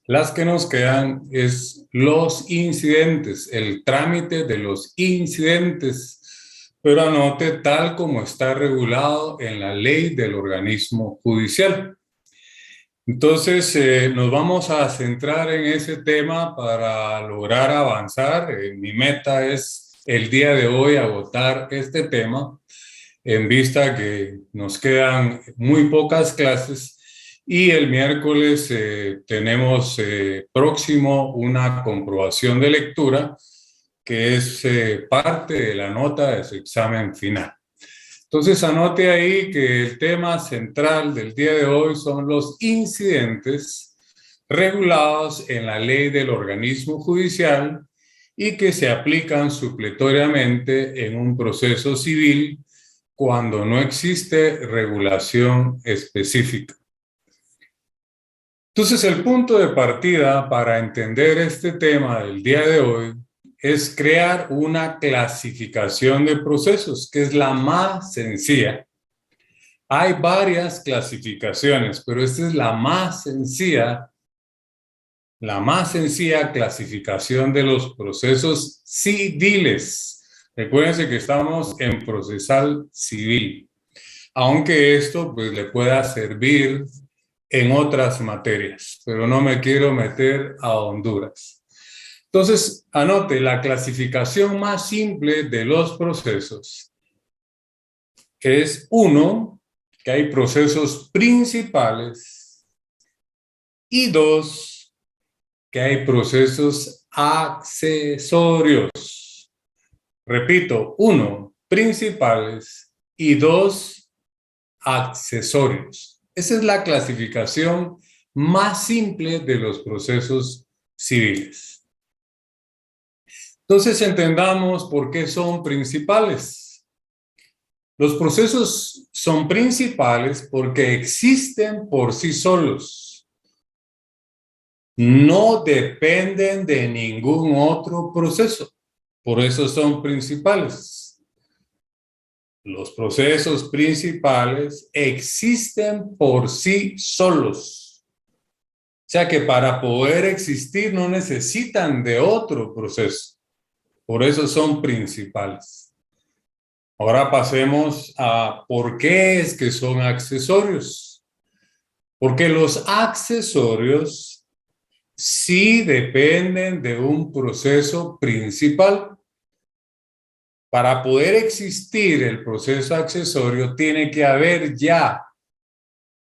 Las que nos quedan es los incidentes, el trámite de los incidentes, pero anote tal como está regulado en la ley del organismo judicial. Entonces, nos vamos a centrar en ese tema para lograr avanzar. Mi meta es el día de hoy agotar este tema en vista que nos quedan muy pocas clases y el miércoles tenemos próximo una comprobación de lectura que es parte de la nota de su examen final. Entonces anote ahí que el tema central del día de hoy son los incidentes regulados en la ley del organismo judicial y que se aplican supletoriamente en un proceso civil cuando no existe regulación específica. Entonces, el punto de partida para entender este tema del día de hoy es crear una clasificación de procesos, que es la más sencilla. Hay varias clasificaciones, pero esta es la más sencilla clasificación de los procesos civiles. Recuérdense que estamos en procesal civil, aunque esto pues le pueda servir en otras materias, pero no me quiero meter a Honduras. Entonces, anote la clasificación más simple de los procesos. Es uno, que hay procesos principales, y dos, que hay procesos accesorios. Repito, uno, principales, y dos, accesorios. Esa es la clasificación más simple de los procesos civiles. Entonces entendamos por qué son principales. Los procesos son principales porque existen por sí solos. No dependen de ningún otro proceso. Por eso son principales. Los procesos principales existen por sí solos. O sea que para poder existir no necesitan de otro proceso. Por eso son principales. Ahora pasemos a por qué es que son accesorios. Porque los accesorios sí dependen de un proceso principal. Para poder existir el proceso accesorio, tiene que haber ya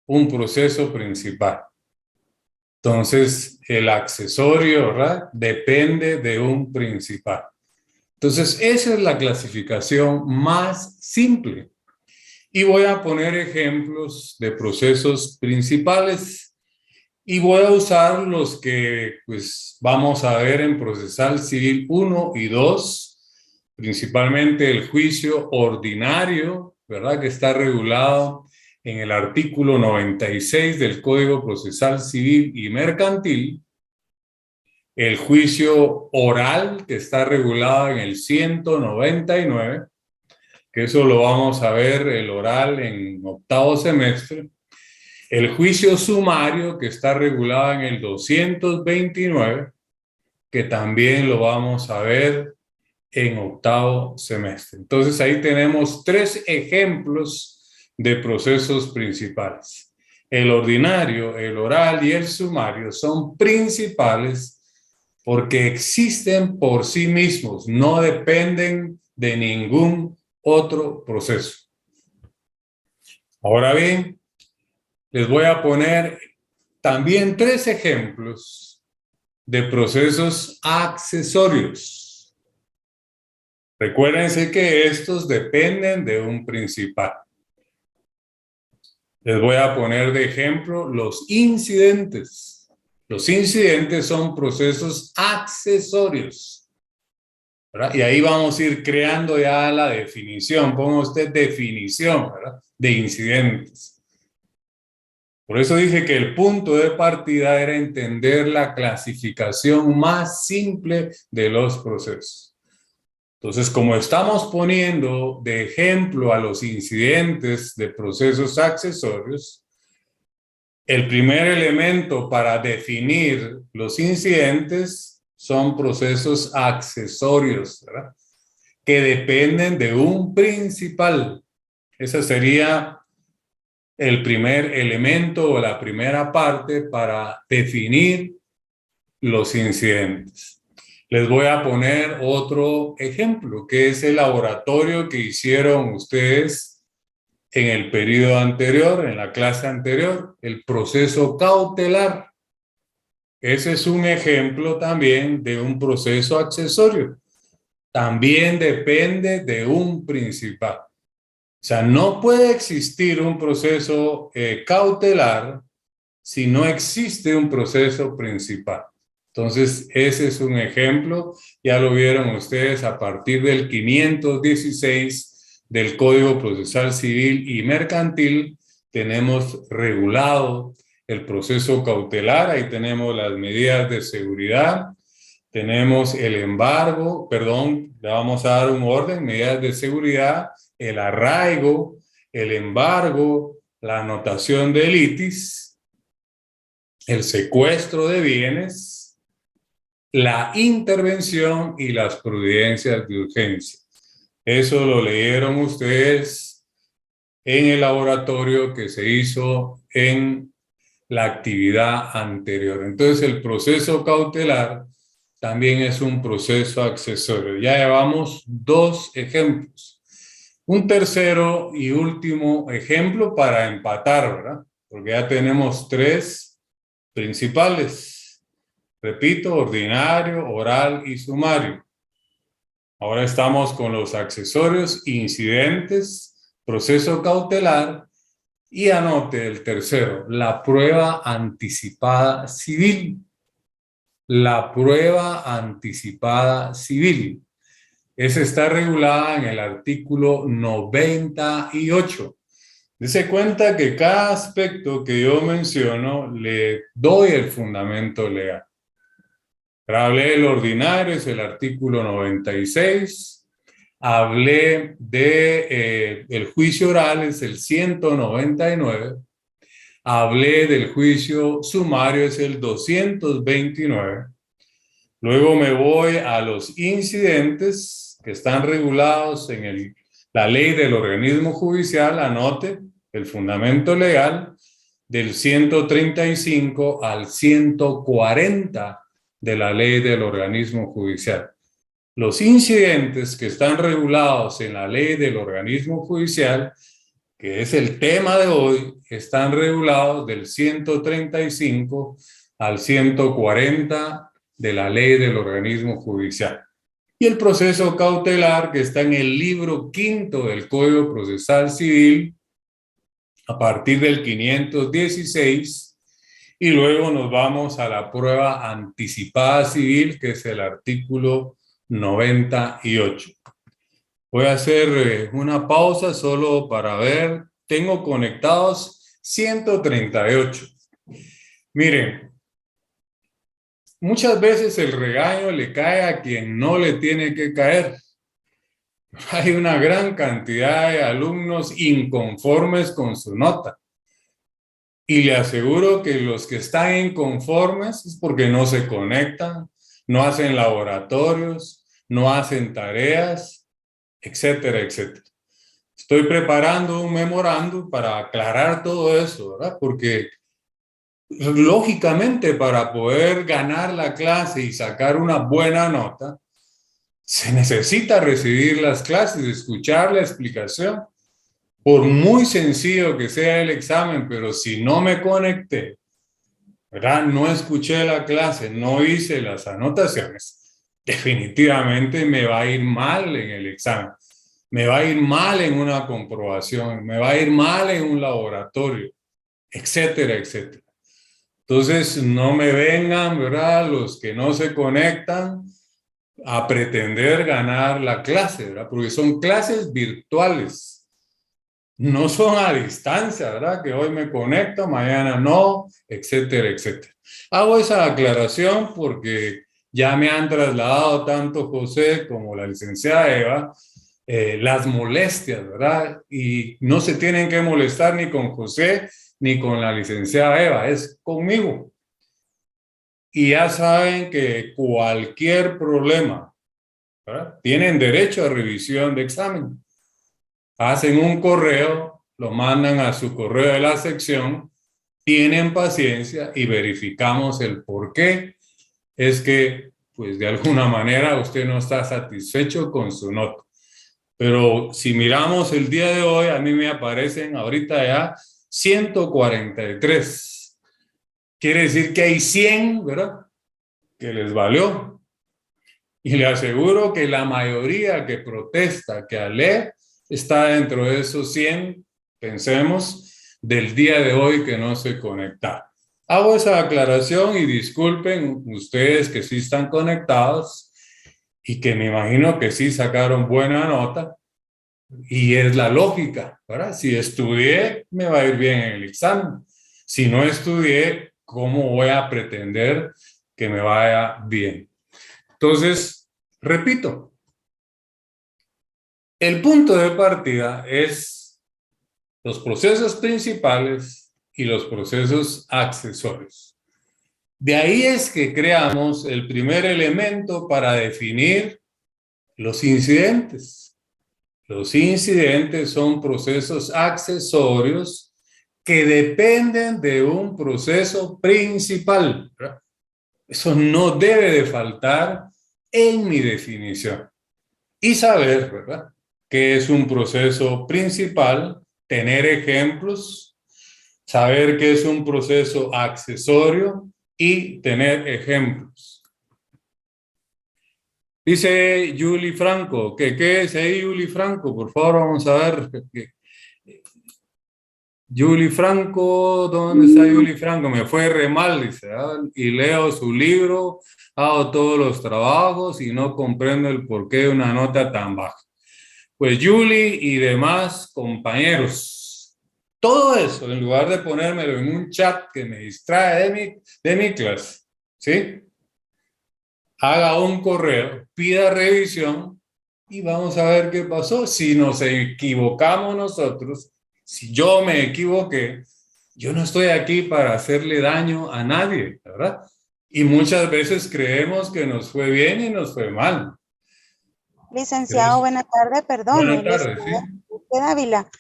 un proceso principal. Entonces, el accesorio, ¿verdad?, depende de un principal. Entonces, esa es la clasificación más simple. Y voy a poner ejemplos de procesos principales y voy a usar los que pues, vamos a ver en procesal civil 1 y 2, principalmente el juicio ordinario, ¿verdad?, que está regulado en el artículo 96 del Código Procesal Civil y Mercantil, el juicio oral, que está regulado en el 199, que eso lo vamos a ver, el oral en octavo semestre, el juicio sumario, que está regulado en el 229, que también lo vamos a ver en octavo semestre. Entonces ahí tenemos 3 ejemplos de procesos principales. El ordinario, el oral y el sumario son principales porque existen por sí mismos, no dependen de ningún otro proceso. Ahora bien, les voy a poner también 3 ejemplos de procesos accesorios. Recuérdense que estos dependen de un principal. Les voy a poner de ejemplo los incidentes. Los incidentes son procesos accesorios, ¿verdad? Y ahí vamos a ir creando ya la definición. Ponga usted definición, ¿verdad?, de incidentes. Por eso dije que el punto de partida era entender la clasificación más simple de los procesos. Entonces, como estamos poniendo de ejemplo a los incidentes de procesos accesorios, El primer elemento para definir los incidentes son procesos accesorios, ¿verdad? Que dependen de un principal. Ese sería el primer elemento o la primera parte para definir los incidentes. Les voy a poner otro ejemplo, que es el laboratorio que hicieron ustedes en el periodo anterior, en la clase anterior, el proceso cautelar. Ese es un ejemplo también de un proceso accesorio. También depende de un principal. O sea, no puede existir un proceso cautelar si no existe un proceso principal. Entonces, ese es un ejemplo. Ya lo vieron ustedes a partir del 516 del Código Procesal Civil y Mercantil. Tenemos regulado el proceso cautelar. Ahí tenemos las medidas de seguridad. Tenemos el embargo, perdón, le vamos a dar un orden, medidas de seguridad, el arraigo, el embargo, la anotación de litis, el secuestro de bienes, la intervención y las prudencias de urgencia. Eso lo leyeron ustedes en el laboratorio que se hizo en la actividad anterior. Entonces, el proceso cautelar también es un proceso accesorio. Ya llevamos 2 ejemplos. Un tercero y último ejemplo para empatar, ¿verdad? Porque ya tenemos 3 principales. Repito, ordinario, oral y sumario. Ahora estamos con los accesorios, incidentes, proceso cautelar y anote el tercero, la prueba anticipada civil. La prueba anticipada civil. Esa está regulada en el artículo 98. Dese cuenta que cada aspecto que yo menciono le doy el fundamento legal. Hablé del ordinario, es el artículo 96. Hablé de el juicio oral, es el 199. Hablé del juicio sumario, es el 229. Luego me voy a los incidentes que están regulados en la ley del organismo judicial. Anote el fundamento legal del 135 al 140 de la ley del organismo judicial. Los incidentes que están regulados en la ley del organismo judicial, que es el tema de hoy, están regulados del 135 al 140 de la ley del organismo judicial. Y el proceso cautelar, que está en el libro 5 del Código Procesal Civil, a partir del 516, y luego nos vamos a la prueba anticipada civil, que es el artículo 98. Voy a hacer una pausa solo para ver. Tengo conectados 138. Miren, muchas veces el regaño le cae a quien no le tiene que caer. Hay una gran cantidad de alumnos inconformes con su nota. Y le aseguro que los que están inconformes es porque no se conectan, no hacen laboratorios, no hacen tareas, etcétera, etcétera. Estoy preparando un memorando para aclarar todo eso, ¿verdad? Porque lógicamente para poder ganar la clase y sacar una buena nota, se necesita recibir las clases, escuchar la explicación. Por muy sencillo que sea el examen, pero si no me conecté, ¿verdad? No escuché la clase, no hice las anotaciones, definitivamente me va a ir mal en el examen, me va a ir mal en una comprobación, me va a ir mal en un laboratorio, etcétera, etcétera. Entonces, no me vengan, ¿verdad? Los que no se conectan a pretender ganar la clase, ¿verdad? Porque son clases virtuales. No son a distancia, ¿verdad? Que hoy me conecto, mañana no, etcétera, etcétera. Hago esa aclaración porque ya me han trasladado tanto José como la licenciada Eva las molestias, ¿verdad? Y no se tienen que molestar ni con José ni con la licenciada Eva, es conmigo. Y ya saben que cualquier problema, ¿verdad?, tienen derecho a revisión de examen. Hacen un correo, lo mandan a su correo de la sección, tienen paciencia y verificamos el por qué es que, pues de alguna manera, usted no está satisfecho con su nota. Pero si miramos el día de hoy, a mí me aparecen ahorita ya 143. Quiere decir que hay 100, ¿verdad?, que les valió. Y le aseguro que la mayoría que protesta, que alega, está dentro de esos 100, pensemos, del día de hoy que no se conectaron. Hago esa aclaración y disculpen ustedes que sí están conectados y que me imagino que sí sacaron buena nota. Y es la lógica, ¿verdad? Si estudié, me va a ir bien en el examen. Si no estudié, ¿cómo voy a pretender que me vaya bien? Entonces, repito, el punto de partida es los procesos principales y los procesos accesorios. De ahí es que creamos el primer elemento para definir los incidentes. Los incidentes son procesos accesorios que dependen de un proceso principal, ¿verdad? Eso no debe de faltar en mi definición. Y saber, ¿verdad?, qué es un proceso principal, tener ejemplos, saber qué es un proceso accesorio y tener ejemplos. Dice Julie Franco, ¿qué es ahí Julie Franco? Por favor, vamos a ver. Julie Franco, ¿dónde está Julie Franco? Me fue re mal, dice, ¿verdad? Y leo su libro, hago todos los trabajos y no comprendo el porqué de una nota tan baja. Pues Julie y demás compañeros, todo eso, en lugar de ponérmelo en un chat que me distrae de mi clase, ¿sí?, haga un correo, pida revisión y vamos a ver qué pasó. Si nos equivocamos nosotros, si yo me equivoqué, yo no estoy aquí para hacerle daño a nadie, ¿verdad? Y muchas veces creemos que nos fue bien y nos fue mal. Licenciado, buena tarde, perdón. Buenas tardes, ¿sí? Dávila.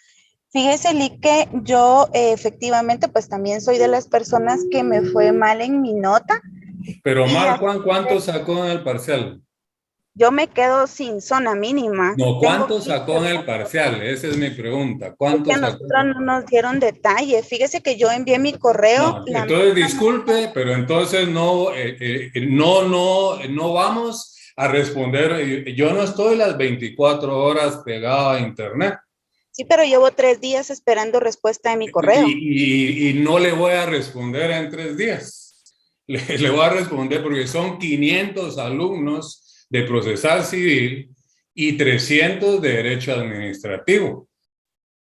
Fíjese, Lee, que yo efectivamente pues también soy de las personas que me fue mal en mi nota. Pero mal, ¿cuánto sacó en el parcial? Yo me quedo sin zona mínima. No, Tengo ¿cuánto 15 sacó en el puntos. parcial? Esa es mi pregunta. Es ¿Cuánto que a sacó? nosotros no nos dieron detalle. Fíjese que yo envié mi correo. No, entonces disculpe, pero entonces no vamos a responder. Yo no estoy las 24 horas pegado a internet. Sí, pero llevo 3 días esperando respuesta de mi correo. Y no le voy a responder en 3 días. Le voy a responder porque son 500 alumnos de procesal civil y 300 de derecho administrativo.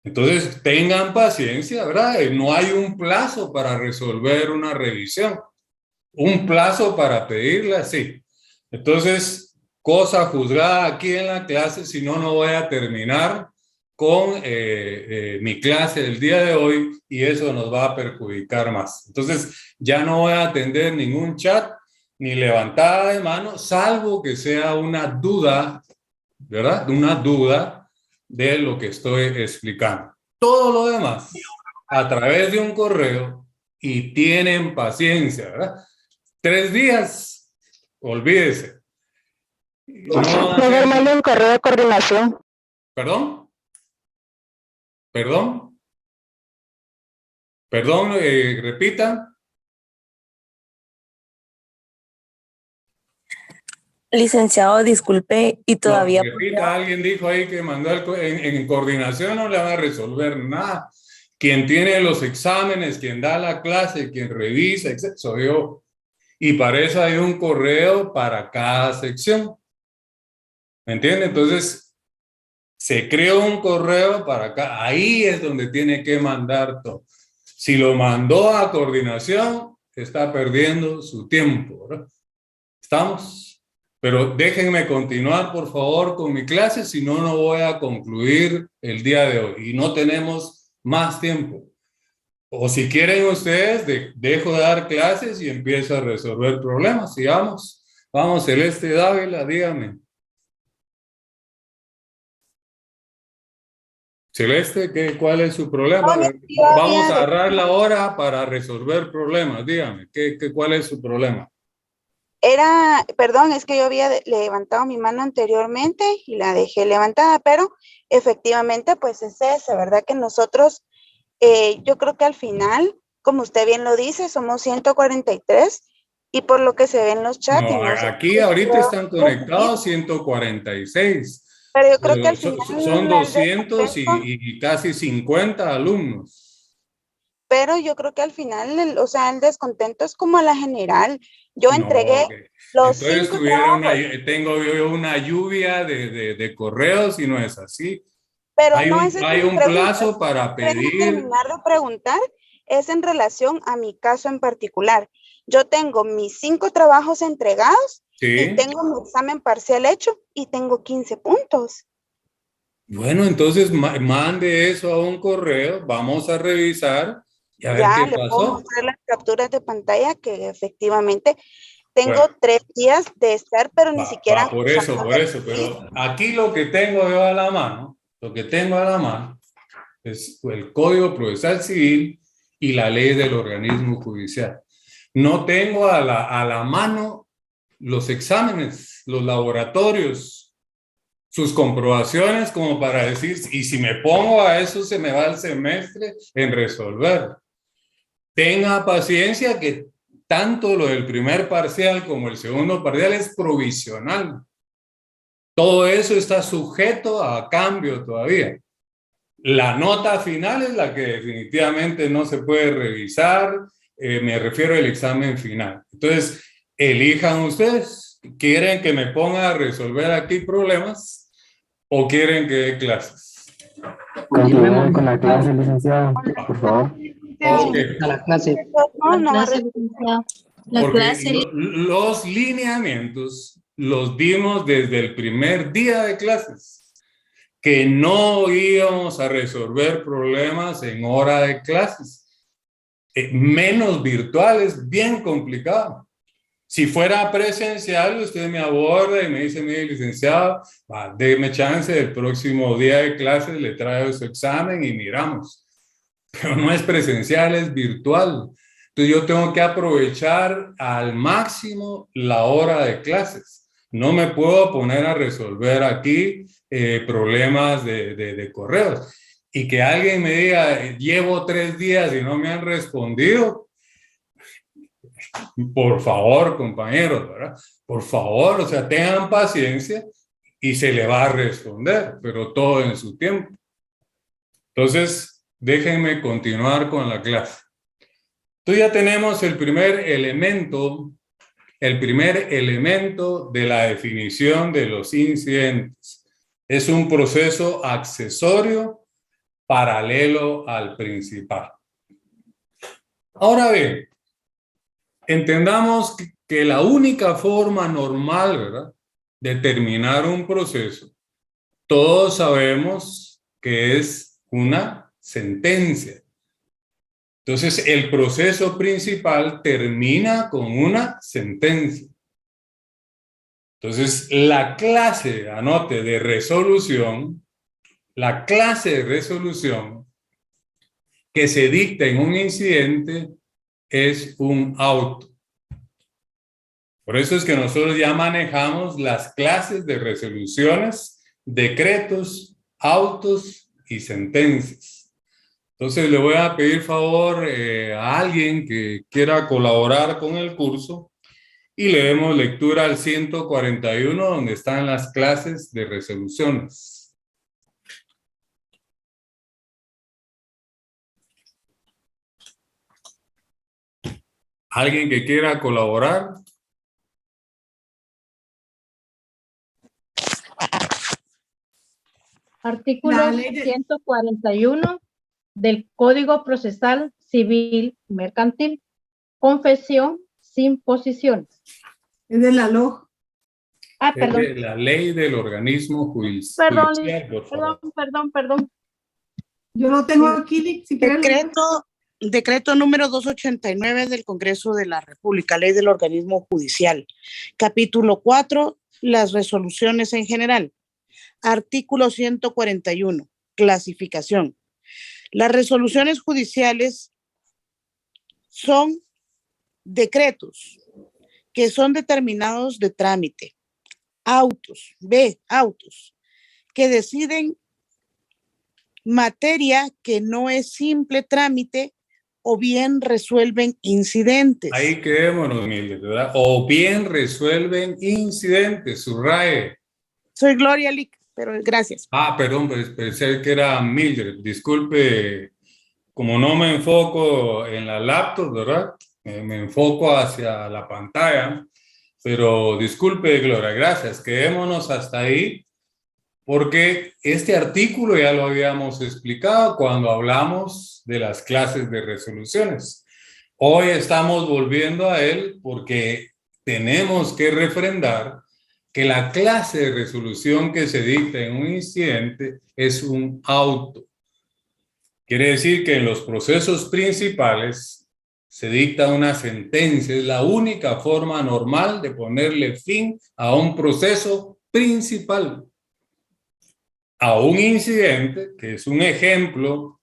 Entonces, tengan paciencia, ¿verdad? No hay un plazo para resolver una revisión. Un plazo para pedirla, sí. Entonces, cosa juzgada aquí en la clase, si no, no voy a terminar con mi clase del día de hoy y eso nos va a perjudicar más. Entonces, ya no voy a atender ningún chat ni levantada de mano, salvo que sea una duda, ¿verdad? Una duda de lo que estoy explicando. Todo lo demás, a través de un correo y tienen paciencia, ¿verdad? 3 días, olvídese. No, Me mando un correo de coordinación. ¿Perdón? ¿Perdón? ¿Perdón? Repita. Licenciado, disculpe, y todavía... No, repita, alguien dijo ahí que mandó en coordinación, no le van a resolver nada. Quien tiene los exámenes, quien da la clase, quien revisa, etc., soy yo. Y para eso hay un correo para cada sección. ¿Me entiende? Entonces, se creó un correo para acá. Ahí es donde tiene que mandar todo. Si lo mandó a coordinación, está perdiendo su tiempo, ¿verdad? ¿Estamos? Pero déjenme continuar, por favor, con mi clase, si no, no voy a concluir el día de hoy. Y no tenemos más tiempo. O si quieren ustedes, dejo de dar clases y empiezo a resolver problemas. Sigamos. Vamos, Celeste Dávila, dígame. Celeste, ¿cuál es su problema? Vamos a agarrar la hora para resolver problemas. Dígame, ¿cuál es su problema? Perdón, es que yo había levantado mi mano anteriormente y la dejé levantada, pero efectivamente, pues es ese, ¿verdad? Que nosotros, yo creo que al final, como usted bien lo dice, somos 143 y por lo que se ve en los chats. No, aquí ahorita están conectados 146. Pero yo creo que al final son 200 y casi 50 alumnos. Pero yo creo que al final, o sea, el descontento es como a la general. Yo entregué los Entonces 5 trabajos. tengo yo una lluvia de correos y no es así. Pero hay no un, es hay un plazo para pedir. Terminar de preguntar es en relación a mi caso en particular. Yo tengo mis 5 trabajos entregados. Sí. Y tengo mi examen parcial hecho y tengo 15 puntos. Bueno, entonces mande eso a un correo, vamos a revisar y a ver qué le pasó. puedo mostrar las capturas de pantalla que efectivamente tengo 3 días de estar, pero ni siquiera... Por eso, pero aquí lo que tengo yo a la mano, es el Código Procesal Civil y la ley del organismo judicial. No tengo a la mano los exámenes, los laboratorios, sus comprobaciones como para decir, y si me pongo a eso se me va el semestre en resolver. Tenga paciencia que tanto lo del primer parcial como el segundo parcial es provisional. Todo eso está sujeto a cambio todavía. La nota final es la que definitivamente no se puede revisar, me refiero al examen final. Entonces, elijan ustedes, ¿quieren que me ponga a resolver aquí problemas o quieren que dé clases? Continúen con la clase, licenciado, por favor. Okay. A la clase. Los lineamientos los dimos desde el primer día de clases, que no íbamos a resolver problemas en hora de clases, menos virtuales, bien complicado. Si fuera presencial, usted me aborda y me dice, mire, licenciado, déme chance, el próximo día de clases le traigo su examen y miramos. Pero no es presencial, es virtual. Entonces yo tengo que aprovechar al máximo la hora de clases. No me puedo poner a resolver aquí problemas de correos. Y que alguien me diga, llevo 3 días y no me han respondido. Por favor, compañeros, ¿verdad? Por favor, o sea, tengan paciencia y se le va a responder, pero todo en su tiempo. Entonces, déjenme continuar con la clase. Entonces ya tenemos el primer elemento de la definición de los incidentes. Es un proceso accesorio paralelo al principal. Ahora bien, entendamos que la única forma normal, ¿verdad?, de terminar un proceso, todos sabemos que es una sentencia. Entonces, el proceso principal termina con una sentencia. Entonces, la clase, anote, de resolución, la clase de resolución que se dicta en un incidente es un auto. Por eso es que nosotros ya manejamos las clases de resoluciones, decretos, autos y sentencias. Entonces le voy a pedir favor a alguien que quiera colaborar con el curso y le demos lectura al 141 donde están las clases de resoluciones. ¿Alguien que quiera colaborar? Artículo 141 del Código Procesal Civil y Mercantil. Confesión sin posiciones. Es de la LOJ. Perdón. Es de la ley del organismo judicial. Perdón. Yo lo tengo aquí, si quieres. Decreto Decreto número 289 del Congreso de la República, Ley del Organismo Judicial. Capítulo 4, las resoluciones en general. Artículo 141, clasificación. Las resoluciones judiciales son decretos que son determinados de trámite. Autos que deciden materia que no es simple trámite o bien resuelven incidentes. Ahí quedémonos, Mildred, ¿verdad? O bien resuelven incidentes, subraye. Soy Gloria Lick, pero gracias. Perdón, pensé que era Mildred. Disculpe, como no me enfoco en la laptop, ¿verdad? Me enfoco hacia la pantalla, pero disculpe, Gloria, gracias. Quedémonos hasta ahí, porque este artículo ya lo habíamos explicado cuando hablamos de las clases de resoluciones. Hoy estamos volviendo a él porque tenemos que refrendar que la clase de resolución que se dicta en un incidente es un auto. Quiere decir que en los procesos principales se dicta una sentencia. Es la única forma normal de ponerle fin a un proceso principal. A un incidente, que es un ejemplo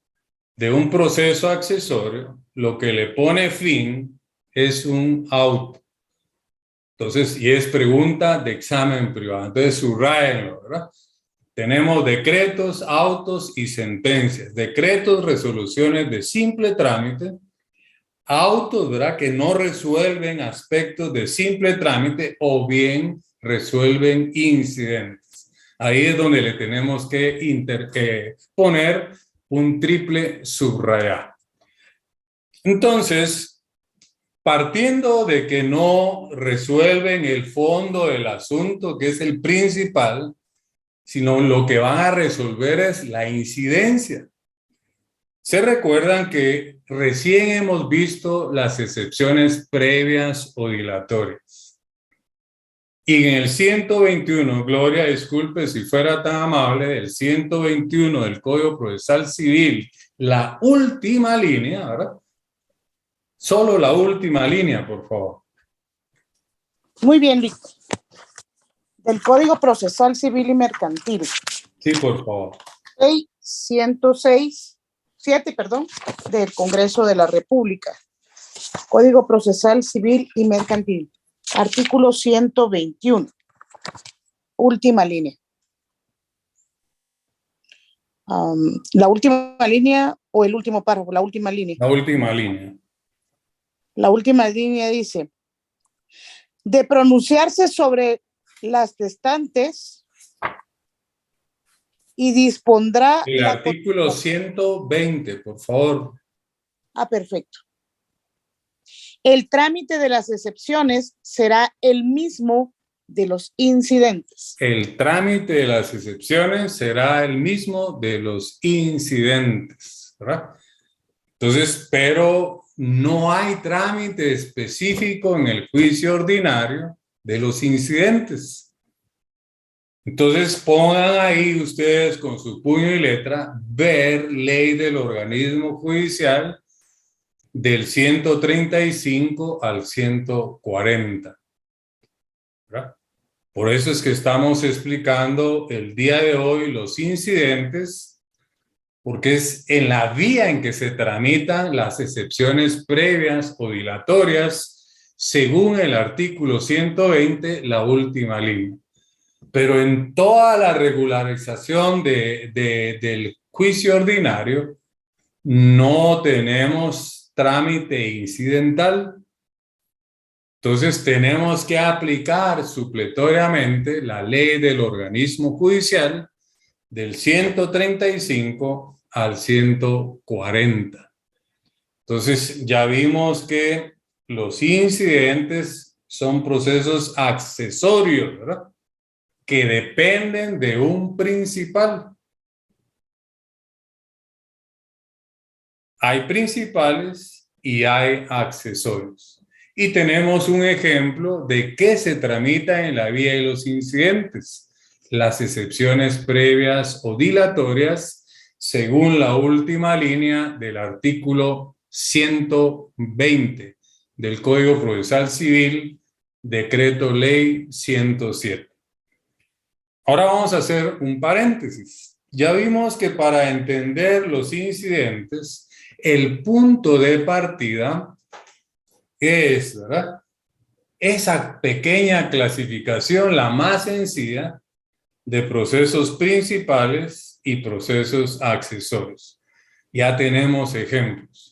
de un proceso accesorio, lo que le pone fin es un auto. Entonces, y es pregunta de examen privado. Entonces, subrayenlo, ¿verdad? Tenemos decretos, autos y sentencias. Decretos, resoluciones de simple trámite. Autos, ¿verdad? Que no resuelven aspectos de simple trámite o bien resuelven incidentes. Ahí es donde le tenemos que poner un triple subrayado. Entonces, partiendo de que no resuelven el fondo del asunto, que es el principal, sino lo que van a resolver es la incidencia. ¿Se recuerdan que recién hemos visto las excepciones previas o dilatorias? Y en el 121, Gloria, disculpe si fuera tan amable, el 121 del Código Procesal Civil, la última línea, ¿verdad? Solo la última línea, por favor. Muy bien, Lick. Del Código Procesal Civil y Mercantil. Sí, por favor. Ley 106.7, del Congreso de la República. Código Procesal Civil y Mercantil. Artículo 121. Última línea. La última línea o el último párrafo, la última línea. La última línea. La última línea dice, de pronunciarse sobre las testantes y dispondrá... El artículo 120, por favor. Perfecto. El trámite de las excepciones será el mismo de los incidentes. El trámite de las excepciones será el mismo de los incidentes, ¿verdad? Entonces, pero no hay trámite específico en el juicio ordinario de los incidentes. Entonces, pongan ahí ustedes con su puño y letra, ver ley del organismo judicial del 135 al 140. ¿Verdad? Por eso es que estamos explicando el día de hoy los incidentes, porque es en la vía en que se tramitan las excepciones previas o dilatorias, según el artículo 120, la última línea. Pero en toda la regularización del juicio ordinario, no tenemos trámite incidental. Entonces tenemos que aplicar supletoriamente la ley del organismo judicial del 135 al 140. Entonces ya vimos que los incidentes son procesos accesorios, ¿verdad? Que dependen de un principal. Hay principales y hay accesorios. Y tenemos un ejemplo de qué se tramita en la vía de los incidentes. Las excepciones previas o dilatorias, según la última línea del artículo 120 del Código Procesal Civil, Decreto Ley 107. Ahora vamos a hacer un paréntesis. Ya vimos que para entender los incidentes, el punto de partida es, ¿verdad?, esa pequeña clasificación, la más sencilla, de procesos principales y procesos accesorios. Ya tenemos ejemplos.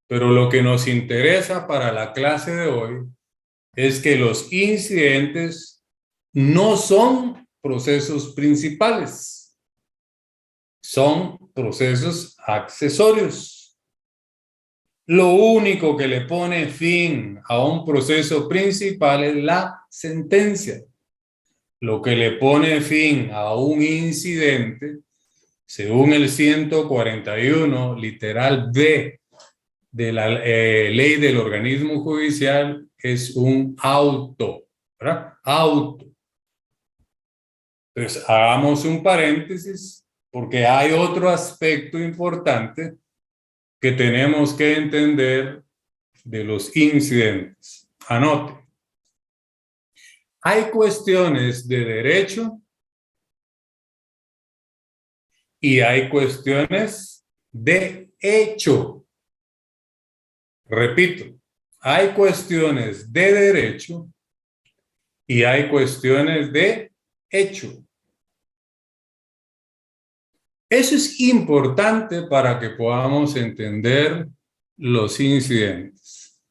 Pero lo que nos interesa para la clase de hoy es que los incidentes no son procesos principales, son procesos accesorios. Lo único que le pone fin a un proceso principal es la sentencia. Lo que le pone fin a un incidente, según el 141, literal B de la ley del organismo judicial, es un auto, ¿verdad? Auto. Entonces, hagamos un paréntesis porque hay otro aspecto importante que tenemos que entender de los incidentes. Anote. Hay cuestiones de derecho y hay cuestiones de hecho. Repito, hay cuestiones de derecho y hay cuestiones de hecho. Eso es importante para que podamos entender los incidentes.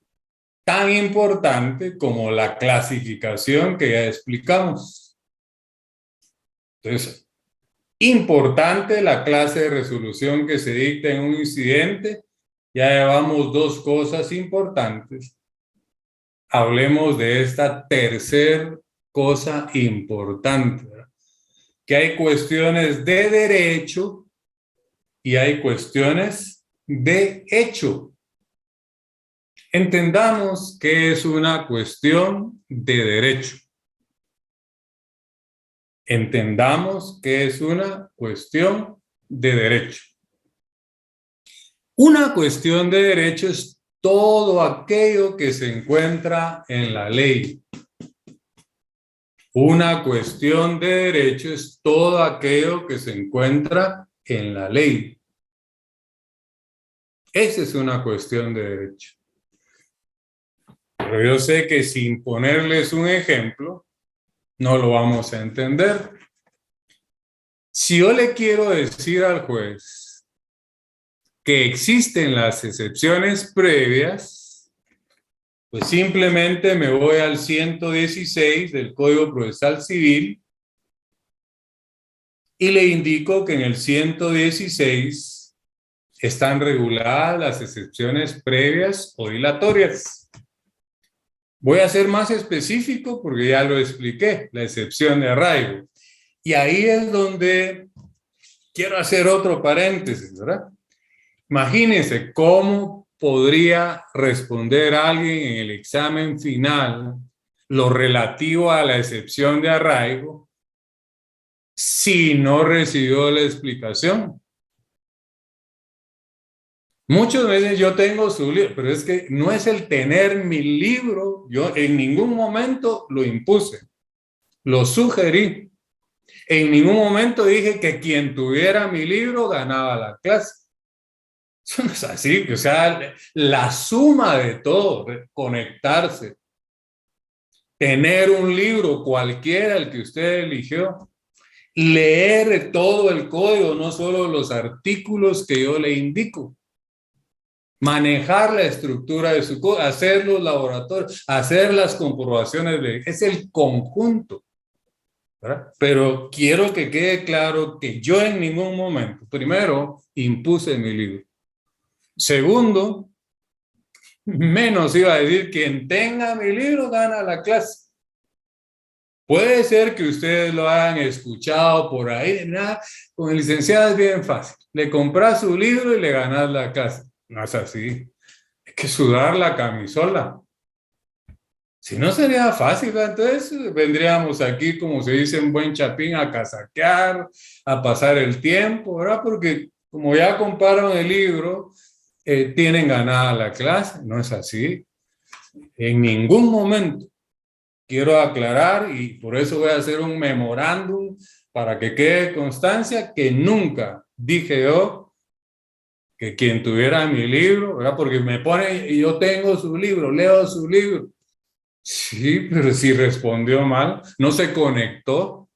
Tan importante como la clasificación que ya explicamos. Entonces, importante la clase de resolución que se dicta en un incidente. Ya llevamos dos cosas importantes. Hablemos de esta tercera cosa importante, ¿verdad? Que hay cuestiones de derecho y hay cuestiones de hecho. Entendamos que es una cuestión de derecho. Entendamos que es una cuestión de derecho. Una cuestión de derecho es todo aquello que se encuentra en la ley. Una cuestión de derecho es todo aquello que se encuentra en la ley. Esa es una cuestión de derecho. Pero yo sé que sin ponerles un ejemplo, no lo vamos a entender. Si yo le quiero decir al juez que existen las excepciones previas, pues simplemente me voy al 116 del Código Procesal Civil y le indico que en el 116 están reguladas las excepciones previas o dilatorias. Voy a ser más específico porque ya lo expliqué, la excepción de arraigo. Y ahí es donde quiero hacer otro paréntesis, ¿verdad? Imagínense cómo podría responder alguien en el examen final lo relativo a la excepción de arraigo si no recibió la explicación. Muchas veces yo tengo su libro, pero es que no es el tener mi libro, yo en ningún momento lo impuse, lo sugerí. En ningún momento dije que quien tuviera mi libro ganaba la clase. Eso no es así, o sea, la suma de todo, de conectarse, tener un libro cualquiera, el que usted eligió, leer todo el código, no solo los artículos que yo le indico. Manejar la estructura de su código, hacer los laboratorios, hacer las comprobaciones, es el conjunto, ¿verdad? Pero quiero que quede claro que yo en ningún momento, primero, impuse mi libro. Segundo, menos iba a decir, quien tenga mi libro gana la clase. Puede ser que ustedes lo hayan escuchado por ahí, nada, con el licenciado es bien fácil. Le compras su libro y le ganas la clase. No es así. Hay que sudar la camisola. Si no sería fácil, ¿verdad? Entonces vendríamos aquí, como se dice en buen chapín, a casaquear, a pasar el tiempo, ¿verdad? Porque como ya compraron el libro, tienen ganada la clase. No es así. En ningún momento. Quiero aclarar y por eso voy a hacer un memorándum para que quede constancia que nunca dije yo que quien tuviera mi libro, ¿verdad? Porque me pone, y yo tengo su libro, leo su libro. Sí, pero si respondió mal, no se conectó.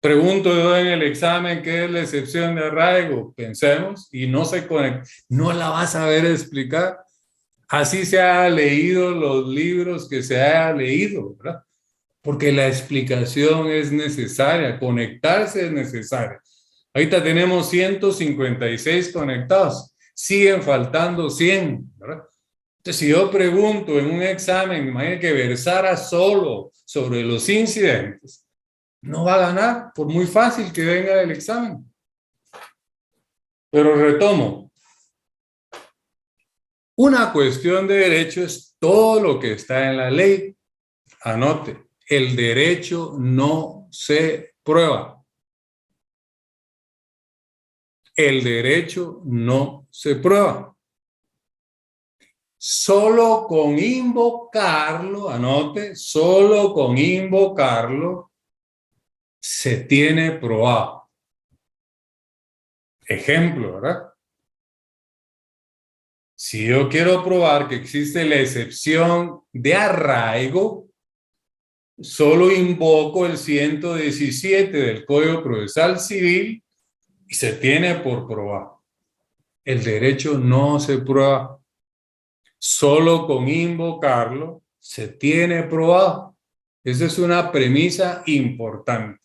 Pregunto yo en el examen qué es la excepción de arraigo, pensemos, y no se conectó. No la vas a saber explicar. Así se ha leído los libros que se haya leído, ¿verdad? Porque la explicación es necesaria, conectarse es necesario. Ahorita tenemos 156 conectados, siguen faltando 100, ¿verdad? Entonces, si yo pregunto en un examen, imagínate que versara solo sobre los incidentes, no va a ganar, por muy fácil que venga el examen. Pero retomo. Una cuestión de derecho es todo lo que está en la ley. Anote, el derecho no se prueba. El derecho no se prueba. Solo con invocarlo, anote, solo con invocarlo se tiene probado. Ejemplo, ¿verdad? Si yo quiero probar que existe la excepción de arraigo, solo invoco el 117 del Código Procesal Civil y se tiene por probado. El derecho no se prueba. Solo con invocarlo se tiene probado. Esa es una premisa importante.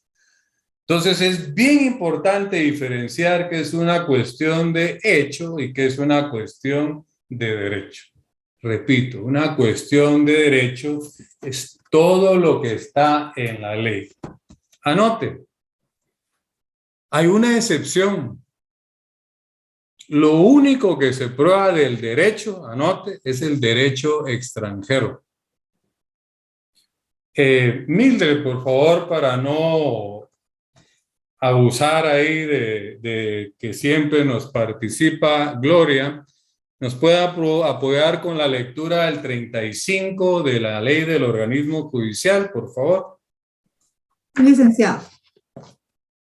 Entonces es bien importante diferenciar qué es una cuestión de hecho y qué es una cuestión de derecho. Repito, una cuestión de derecho es todo lo que está en la ley. Anote, hay una excepción. Lo único que se prueba del derecho, anote, es el derecho extranjero. Mildred, por favor, para no abusar ahí de que siempre nos participa Gloria, ¿nos puede apoyar con la lectura del 35 de la ley del organismo judicial, por favor? Licenciado,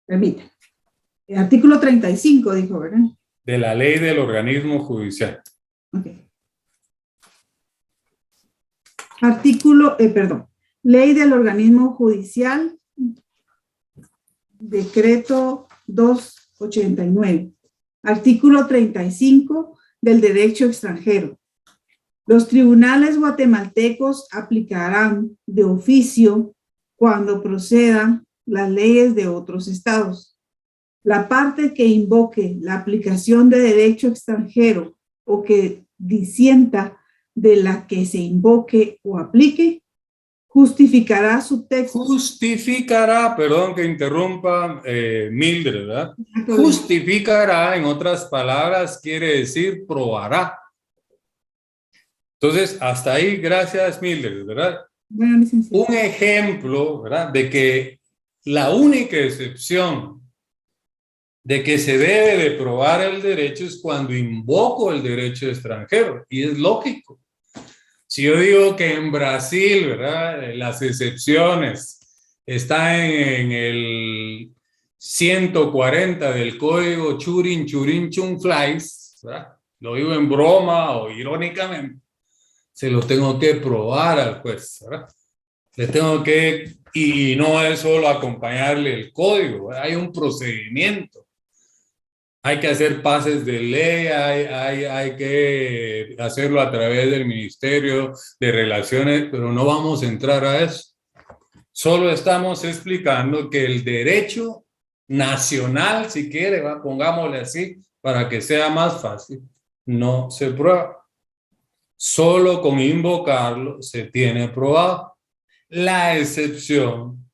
permite. El artículo 35 dijo, ¿verdad? De la ley del organismo judicial. Ok. Artículo, ley del organismo judicial, decreto 289. Artículo 35 del derecho extranjero. Los tribunales guatemaltecos aplicarán de oficio cuando procedan las leyes de otros estados. La parte que invoque la aplicación de derecho extranjero o que disienta de la que se invoque o aplique, justificará su texto. Justificará, perdón que interrumpa, Mildred, ¿verdad? Justificará, en otras palabras, quiere decir probará. Entonces, hasta ahí, gracias, Mildred, ¿verdad? Bueno, licenciado. Un ejemplo, ¿verdad? De que la única excepción de que se debe de probar el derecho es cuando invoco el derecho extranjero, y es lógico. Si yo digo que en Brasil, ¿verdad? Las excepciones están en el 140 del código Churin Churin Chun Flies, ¿verdad? Lo digo en broma o irónicamente, se lo tengo que probar al juez, ¿verdad? Le tengo que, y no es solo acompañarle el código, ¿verdad? Hay un procedimiento. Hay que hacer pases de ley, hay que hacerlo a través del Ministerio de Relaciones, pero no vamos a entrar a eso. Solo estamos explicando que el derecho nacional, si quiere, pongámosle así, para que sea más fácil, no se prueba. Solo con invocarlo se tiene probado. La excepción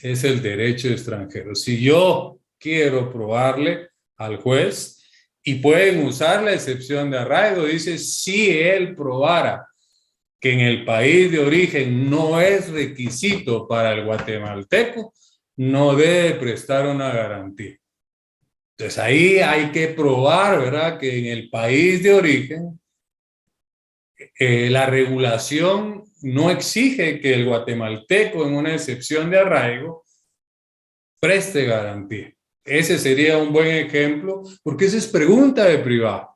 es el derecho extranjero. Si yo quiero probarle al juez, y pueden usar la excepción de arraigo, dice, si él probara que en el país de origen no es requisito para el guatemalteco, no debe prestar una garantía. Entonces ahí hay que probar, ¿verdad?, que en el país de origen la regulación no exige que el guatemalteco, en una excepción de arraigo, preste garantía. Ese sería un buen ejemplo, porque esa es pregunta de privado.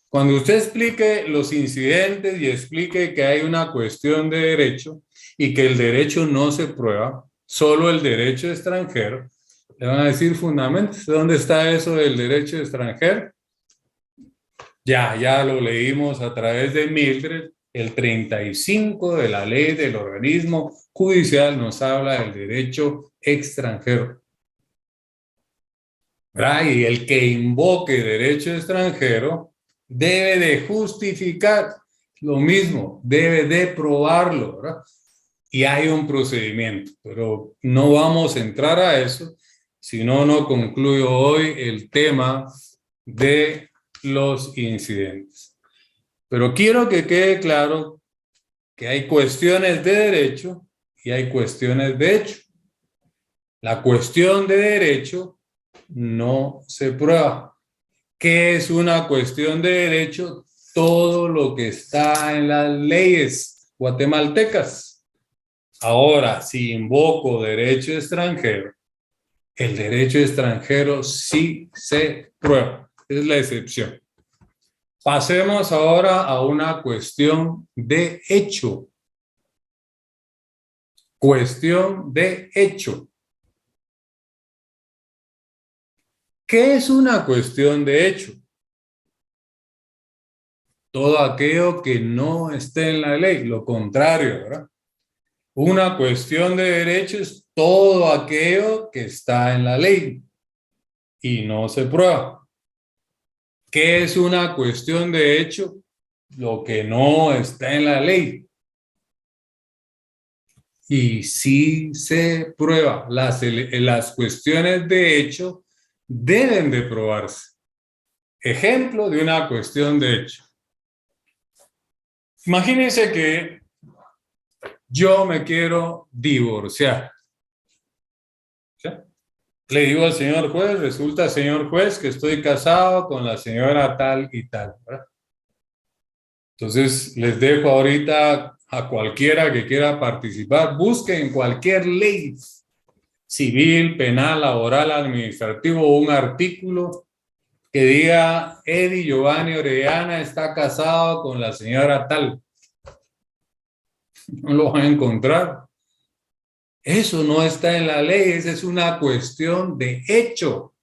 Cuando usted explique los incidentes y explique que hay una cuestión de derecho y que el derecho no se prueba, solo el derecho extranjero, le van a decir fundamentos. ¿Dónde está eso del derecho extranjero? Ya lo leímos a través de Mildred. El 35 de la ley del organismo judicial nos habla del derecho extranjero. ¿Verdad? Y el que invoque derecho extranjero debe de justificar lo mismo, debe de probarlo, ¿verdad? Y hay un procedimiento, pero no vamos a entrar a eso, si no, no concluyo hoy el tema de los incidentes. Pero quiero que quede claro que hay cuestiones de derecho y hay cuestiones de hecho. La cuestión de derecho no se prueba. ¿Qué es una cuestión de derecho? Todo lo que está en las leyes guatemaltecas. Ahora, si invoco derecho extranjero, el derecho extranjero sí se prueba. Es la excepción. Pasemos ahora a una cuestión de hecho. Cuestión de hecho. ¿Qué es una cuestión de hecho? Todo aquello que no esté en la ley, lo contrario, ¿verdad? Una cuestión de derecho es todo aquello que está en la ley y no se prueba. ¿Qué es una cuestión de hecho? Lo que no está en la ley. Y sí se prueba. Las cuestiones de hecho deben de probarse. Ejemplo de una cuestión de hecho. Imagínense que yo me quiero divorciar. ¿Sí? Le digo al señor juez, resulta, señor juez, que estoy casado con la señora tal y tal, ¿verdad? Entonces, les dejo ahorita a cualquiera que quiera participar, busquen en cualquier ley civil, penal, laboral, administrativo, un artículo que diga Eddie Giovanni Orellana está casado con la señora tal. No lo van a encontrar. Eso no está en la ley, esa es una cuestión de hecho.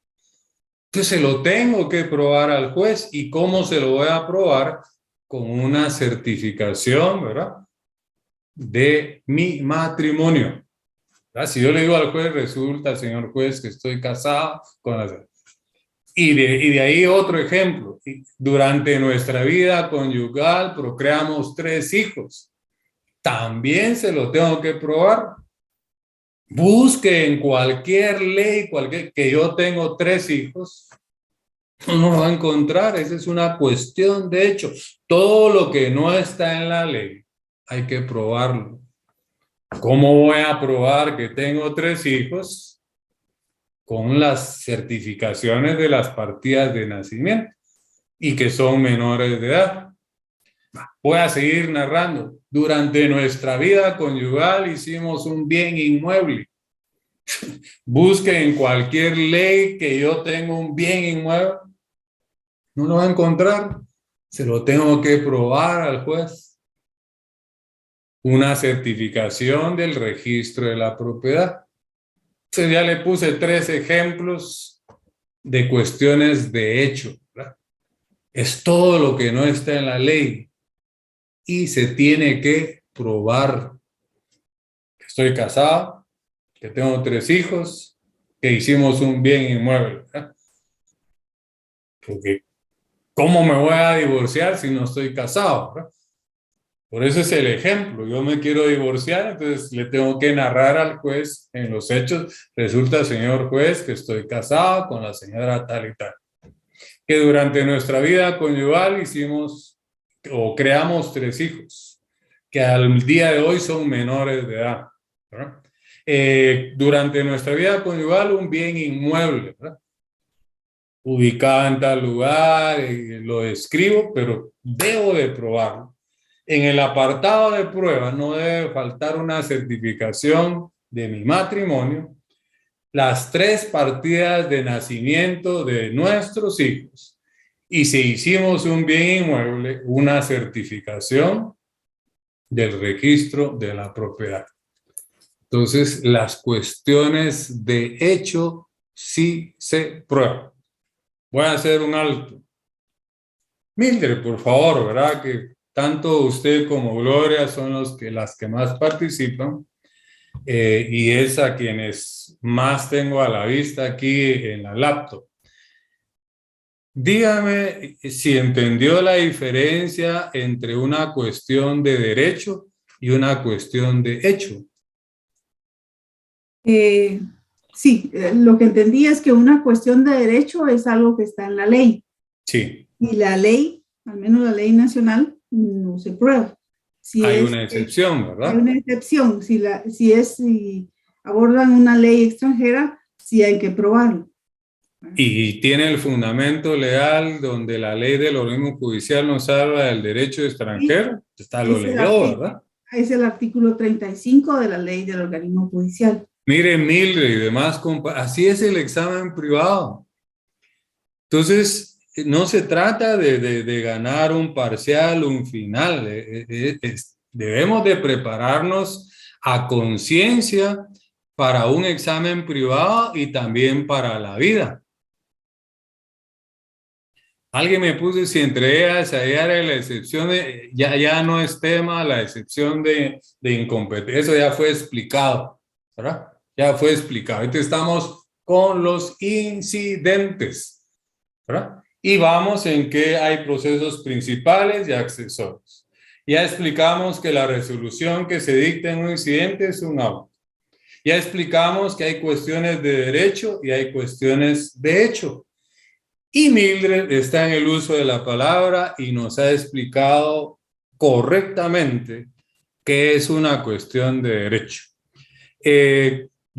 Entonces se lo tengo que probar al juez. ¿Y cómo se lo voy a probar? Con una certificación, ¿verdad?, de mi matrimonio. ¿Verdad? Si yo le digo al juez, resulta, señor juez, que estoy casado con la... Y de ahí otro ejemplo. Durante nuestra vida conyugal procreamos 3 hijos. También se lo tengo que probar. Busque en cualquier ley, que yo tengo 3 hijos, no lo va a encontrar. Esa es una cuestión de hecho. Todo lo que no está en la ley hay que probarlo. ¿Cómo voy a probar que tengo 3 hijos? Con las certificaciones de las partidas de nacimiento y que son menores de edad. Voy a seguir narrando. Durante nuestra vida conyugal hicimos un bien inmueble. Busque en cualquier ley que yo tengo un bien inmueble. No lo va a encontrar. Se lo tengo que probar al juez. Una certificación del registro de la propiedad. Entonces ya le puse 3 ejemplos de cuestiones de hecho, ¿verdad? Es todo lo que no está en la ley y se tiene que probar. Estoy casado, que tengo 3 hijos, que hicimos un bien inmueble, ¿verdad? Porque ¿cómo me voy a divorciar si no estoy casado, ¿verdad? Por eso es el ejemplo. Yo me quiero divorciar, entonces le tengo que narrar al juez en los hechos. Resulta, señor juez, que estoy casado con la señora tal y tal. Que durante nuestra vida conyugal hicimos o creamos 3 hijos, que al día de hoy son menores de edad, ¿verdad? Durante nuestra vida conyugal un bien inmueble, ¿verdad? ubicada en tal lugar, lo escribo, pero debo de probarlo. En el apartado de prueba no debe faltar una certificación de mi matrimonio, las 3 partidas de nacimiento de nuestros hijos y si hicimos un bien inmueble, una certificación del registro de la propiedad. Entonces, las cuestiones de hecho sí se prueban. Voy a hacer un alto. Mildred, por favor, ¿verdad? Que tanto usted como Gloria son las que más participan y es a quienes más tengo a la vista aquí en la laptop. Dígame si entendió la diferencia entre una cuestión de derecho y una cuestión de hecho. Sí, lo que entendí es que una cuestión de derecho es algo que está en la ley. Sí. Y la ley, al menos la ley nacional, no se prueba. Hay una excepción, ¿verdad? Hay una excepción. Si abordan una ley extranjera, sí hay que probarlo. Y tiene el fundamento legal donde la ley del organismo judicial nos habla del derecho extranjero. Está lo leyó, ¿verdad? Es el artículo 35 de la ley del organismo judicial. Mire, Mildred y demás, así es el examen privado. Entonces, no se trata de ganar un parcial, un final. Debemos de prepararnos a conciencia para un examen privado y también para la vida. Alguien me puso, si entre ellas hallar la excepción, ya no es tema la excepción de incompetencia. Eso ya fue explicado, ¿verdad? Ya fue explicado. Ahorita estamos con los incidentes, ¿verdad? Y vamos en que hay procesos principales y accesorios. Ya explicamos que la resolución que se dicta en un incidente es un auto. Ya explicamos que hay cuestiones de derecho y hay cuestiones de hecho. Y Mildred está en el uso de la palabra y nos ha explicado correctamente qué es una cuestión de derecho.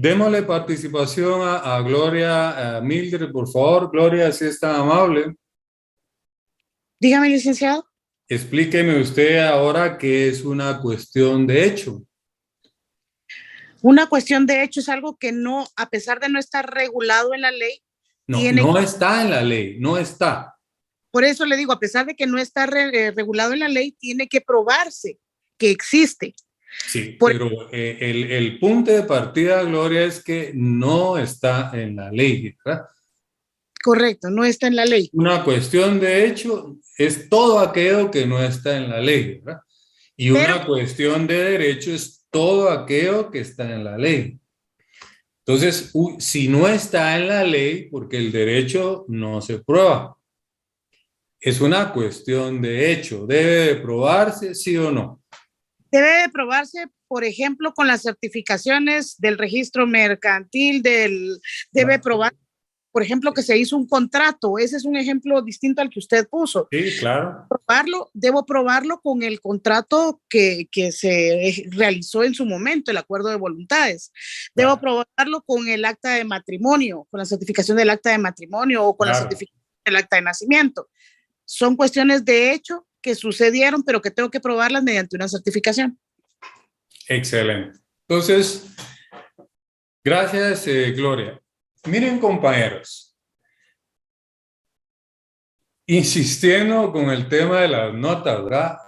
Démosle participación a Gloria, a Mildred, por favor. Gloria, si es tan amable. Dígame, licenciado. Explíqueme usted ahora qué es una cuestión de hecho. Una cuestión de hecho es algo que no, a pesar de no estar regulado en la ley, no está en la ley, no está. Por eso le digo, a pesar de que no está regulado en la ley, tiene que probarse que existe. Sí, pero el punto de partida, Gloria, es que no está en la ley, ¿verdad? Correcto, no está en la ley. Una cuestión de hecho es todo aquello que no está en la ley, ¿verdad? Y una cuestión de derecho es todo aquello que está en la ley. Entonces, si no está en la ley, porque el derecho no se prueba, es una cuestión de hecho. ¿Debe de probarse, sí o no? Debe de probarse, por ejemplo, con las certificaciones del registro mercantil, debe probar, por ejemplo, que se hizo un contrato. Ese es un ejemplo distinto al que usted puso. Sí, claro. Debo probarlo con el contrato que se realizó en su momento, el acuerdo de voluntades. Debo probarlo con el acta de matrimonio, con la certificación del acta de matrimonio o con la certificación del acta de nacimiento. Son cuestiones de hecho que sucedieron, pero que tengo que probarlas mediante una certificación. Excelente. Entonces, gracias, Gloria. Miren, compañeros, insistiendo con el tema de las notas, ¿verdad?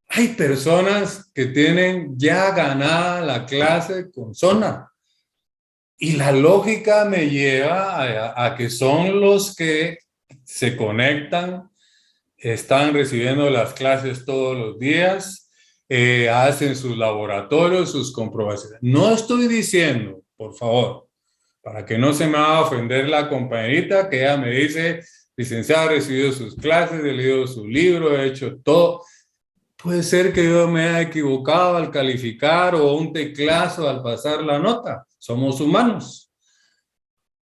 Hay personas que tienen ya ganada la clase con zona y la lógica me lleva a que son los que se conectan, están recibiendo las clases todos los días, hacen sus laboratorios, sus comprobaciones. No estoy diciendo, por favor, para que no se me va a ofender la compañerita que ella me dice, licenciado, he recibido sus clases, he leído su libro, he hecho todo. Puede ser que yo me haya equivocado al calificar o un teclazo al pasar la nota. Somos humanos.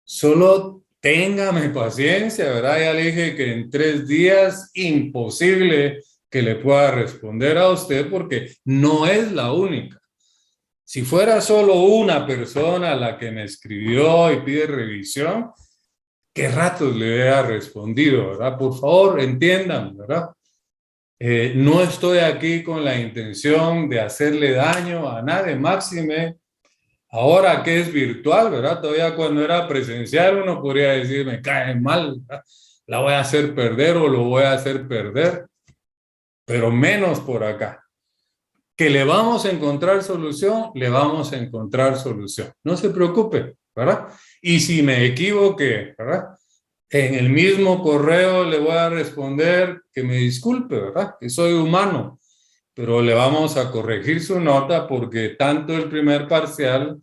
Solo téngame paciencia, ¿verdad? Ya le dije que en 3 días imposible que le pueda responder a usted porque no es la única. Si fuera solo una persona la que me escribió y pide revisión, qué ratos le hubiera respondido, ¿verdad? Por favor, entiendan, ¿verdad? No estoy aquí con la intención de hacerle daño a nadie, máxime. Ahora que es virtual, ¿verdad? Todavía cuando era presencial uno podría decir, me cae mal, ¿verdad? La voy a hacer perder o lo voy a hacer perder, pero menos por acá. Que le vamos a encontrar solución, le vamos a encontrar solución. No se preocupe, ¿verdad? Y si me equivoqué, ¿verdad? En el mismo correo le voy a responder que me disculpe, ¿verdad? Que soy humano, pero le vamos a corregir su nota porque tanto el primer parcial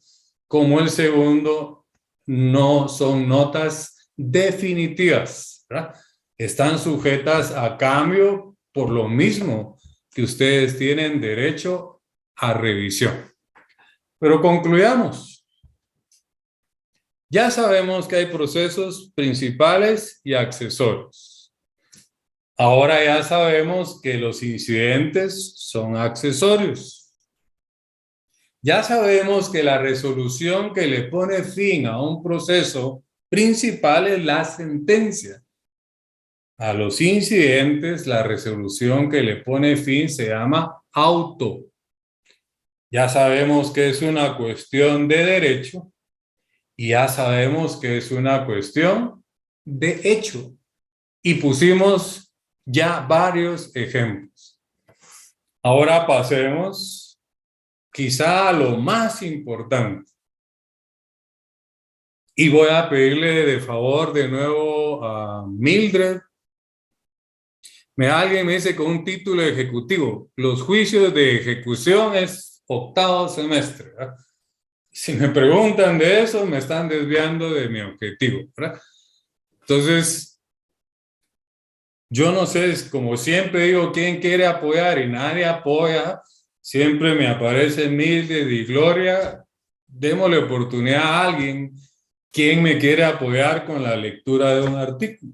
como el segundo no son notas definitivas, ¿verdad? Están sujetas a cambio por lo mismo que ustedes tienen derecho a revisión. Pero concluyamos. Ya sabemos que hay procesos principales y accesorios. Ahora ya sabemos que los incidentes son accesorios. Ya sabemos que la resolución que le pone fin a un proceso principal es la sentencia. A los incidentes, la resolución que le pone fin se llama auto. Ya sabemos que es una cuestión de derecho y ya sabemos que es una cuestión de hecho. Y pusimos ya varios ejemplos. Ahora pasemos quizá a lo más importante. Y voy a pedirle de favor de nuevo a Mildred. Alguien me dice con un título ejecutivo, los juicios de ejecución es 8º semestre, ¿verdad? Si me preguntan de eso, me están desviando de mi objetivo, ¿verdad? Entonces, yo no sé, como siempre digo, quién quiere apoyar y nadie apoya, siempre me aparece Mildred y Gloria, démosle oportunidad a alguien, quien me quiere apoyar con la lectura de un artículo.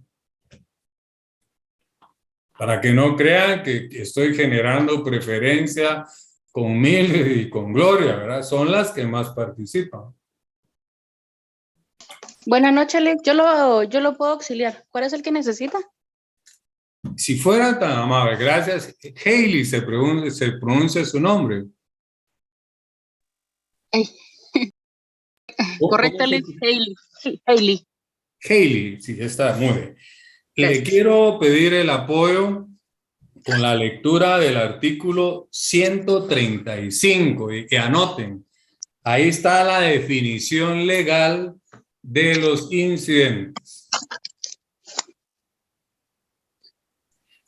Para que no crean que estoy generando preferencia con Mildred y con Gloria, ¿verdad? Son las que más participan. Buenas noches, Alex. Yo lo puedo auxiliar. ¿Cuál es el que necesita? Si fuera tan amable, gracias. Hailey se pronuncia su nombre. Correcto, Alex. Hailey. Sí, Hailey. Hailey, sí, está muy bien. Le quiero pedir el apoyo con la lectura del artículo 135 y anoten, ahí está la definición legal de los incidentes.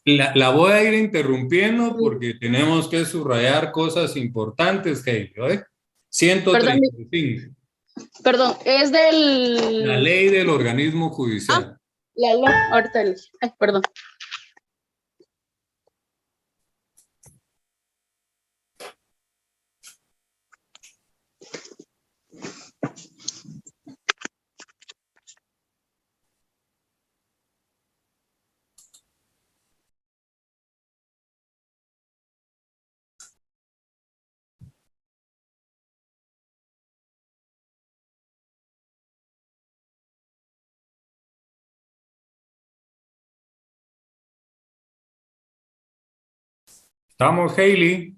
La voy a ir interrumpiendo porque tenemos que subrayar cosas importantes, Hailey, ¿eh? 135. Perdón, es del... La ley del organismo judicial. La ley, ahorita perdón. ¿Estamos, Hailey?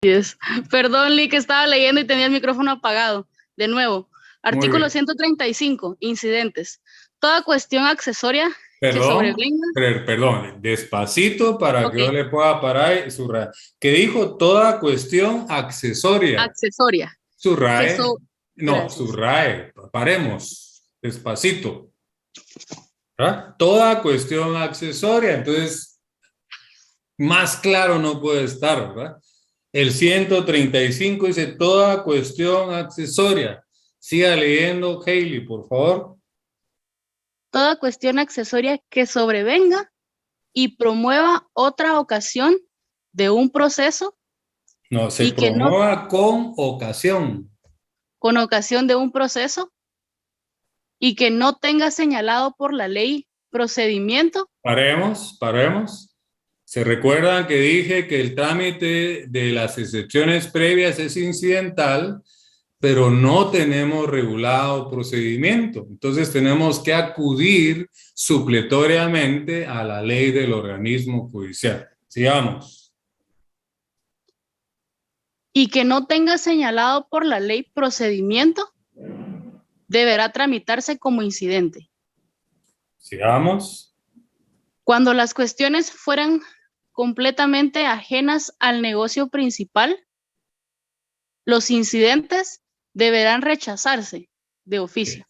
Yes. Perdón, Lee, que estaba leyendo y tenía el micrófono apagado. De nuevo, artículo 135, incidentes. Toda cuestión accesoria que sobrevenga. Perdón, despacito para que yo le pueda parar y subrayar. Que dijo toda cuestión accesoria. Accesoria. Subraye. No, subraye. Paremos. Despacito. ¿verdad? Toda cuestión accesoria. Entonces, más claro no puede estar, ¿verdad? El 135 dice toda cuestión accesoria. Siga leyendo, Hailey, por favor. Toda cuestión accesoria que sobrevenga y promueva otra ocasión de un proceso. No, se promueva con ocasión. Con ocasión de un proceso y que no tenga señalado por la ley procedimiento. Paremos. ¿Se recuerdan que dije que el trámite de las excepciones previas es incidental? pero no tenemos regulado procedimiento. Entonces tenemos que acudir supletoriamente a la ley del organismo judicial. Sigamos. Y que no tenga señalado por la ley procedimiento, deberá tramitarse como incidente. Sigamos. Cuando las cuestiones fueran completamente ajenas al negocio principal, los incidentes deberán rechazarse de oficio.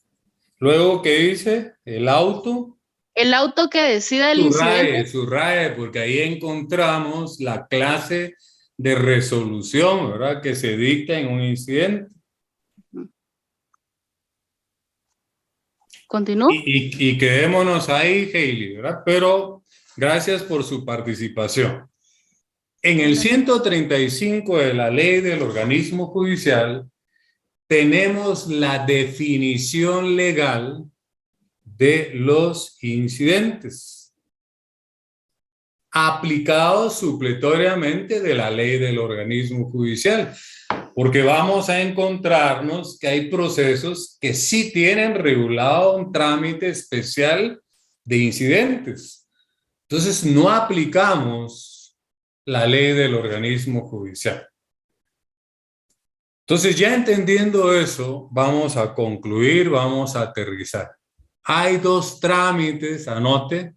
Luego, ¿qué dice? El auto. El auto que decida el incidente. Subraye, porque ahí encontramos la clase de resolución, ¿verdad? Que se dicta en un incidente. ¿Continúo? Y quedémonos ahí, Hailey, ¿verdad? Pero gracias por su participación. En el 135 de la ley del organismo judicial tenemos la definición legal de los incidentes, aplicados supletoriamente de la ley del organismo judicial, porque vamos a encontrarnos que hay procesos que sí tienen regulado un trámite especial de incidentes. Entonces no aplicamos la ley del organismo judicial. Entonces, ya entendiendo eso, vamos a concluir, vamos a aterrizar. Hay dos trámites, anote,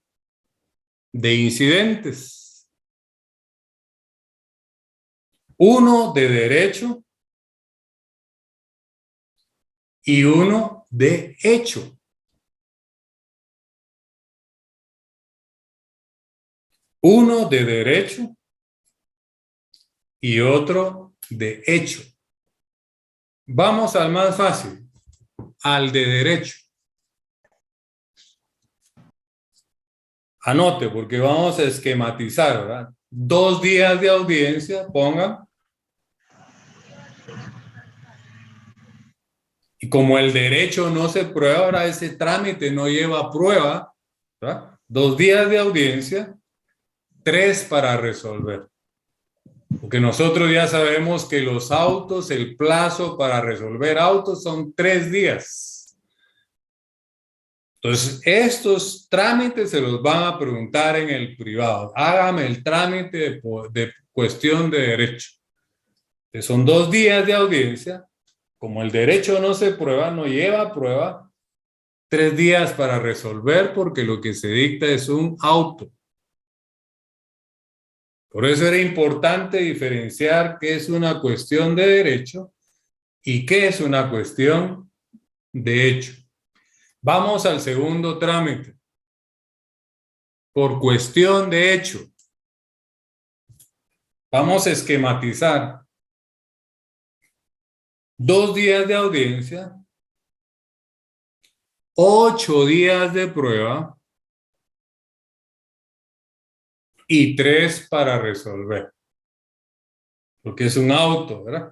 de incidentes. Uno de derecho y uno de hecho. Uno de derecho y otro de hecho. Vamos al más fácil, al de derecho. Anote, porque vamos a esquematizar, ¿verdad? 2 días de audiencia, pongan. Y como el derecho no se prueba, ahora ese trámite no lleva prueba, ¿verdad? 2 días de audiencia, 3 para resolver. Porque nosotros ya sabemos que los autos, el plazo para resolver autos son 3 días. Entonces, estos trámites se los van a preguntar en el privado. Hágame el trámite de cuestión de derecho. Entonces, son 2 días de audiencia. Como el derecho no se prueba, no lleva prueba, 3 días para resolver porque lo que se dicta es un auto. Por eso era importante diferenciar qué es una cuestión de derecho y qué es una cuestión de hecho. Vamos al segundo trámite. Por cuestión de hecho. Vamos a esquematizar. 2 días de audiencia, 8 días de prueba y 3 para resolver. Porque es un auto, ¿verdad?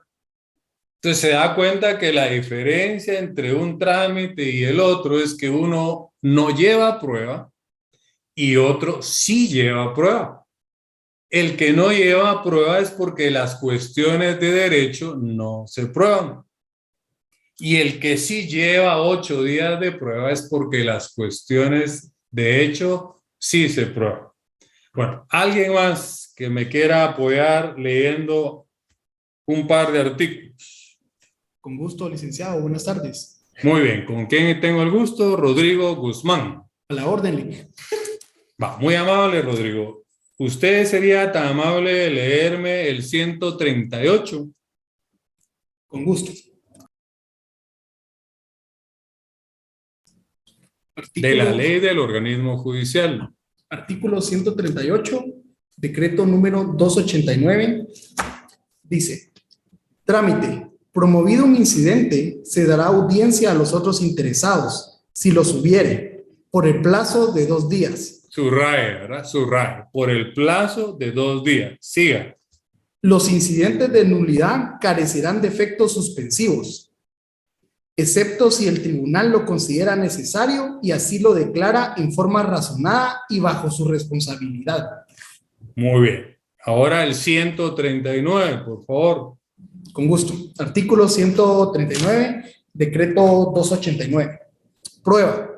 Entonces se da cuenta que la diferencia entre un trámite y el otro es que uno no lleva prueba y otro sí lleva prueba. El que no lleva prueba es porque las cuestiones de derecho no se prueban. Y el que sí lleva 8 días de prueba es porque las cuestiones de hecho sí se prueban. Bueno, ¿alguien más que me quiera apoyar leyendo un par de artículos? Con gusto, licenciado. Buenas tardes. Muy bien. ¿Con quién tengo el gusto? Rodrigo Guzmán. A la orden, Lic. Va, muy amable, Rodrigo. ¿Usted sería tan amable de leerme el 138? Con gusto. De la ley del organismo judicial. Artículo 138, decreto número 289, dice: trámite. Promovido un incidente, se dará audiencia a los otros interesados, si los hubiere, por el plazo de 2 días. Subraye, ¿verdad? Subraye. Por el plazo de 2 días. Siga. Los incidentes de nulidad carecerán de efectos suspensivos, excepto si el tribunal lo considera necesario y así lo declara en forma razonada y bajo su responsabilidad. Muy bien. Ahora el 139, por favor. Con gusto. Artículo 139, decreto 289. Prueba.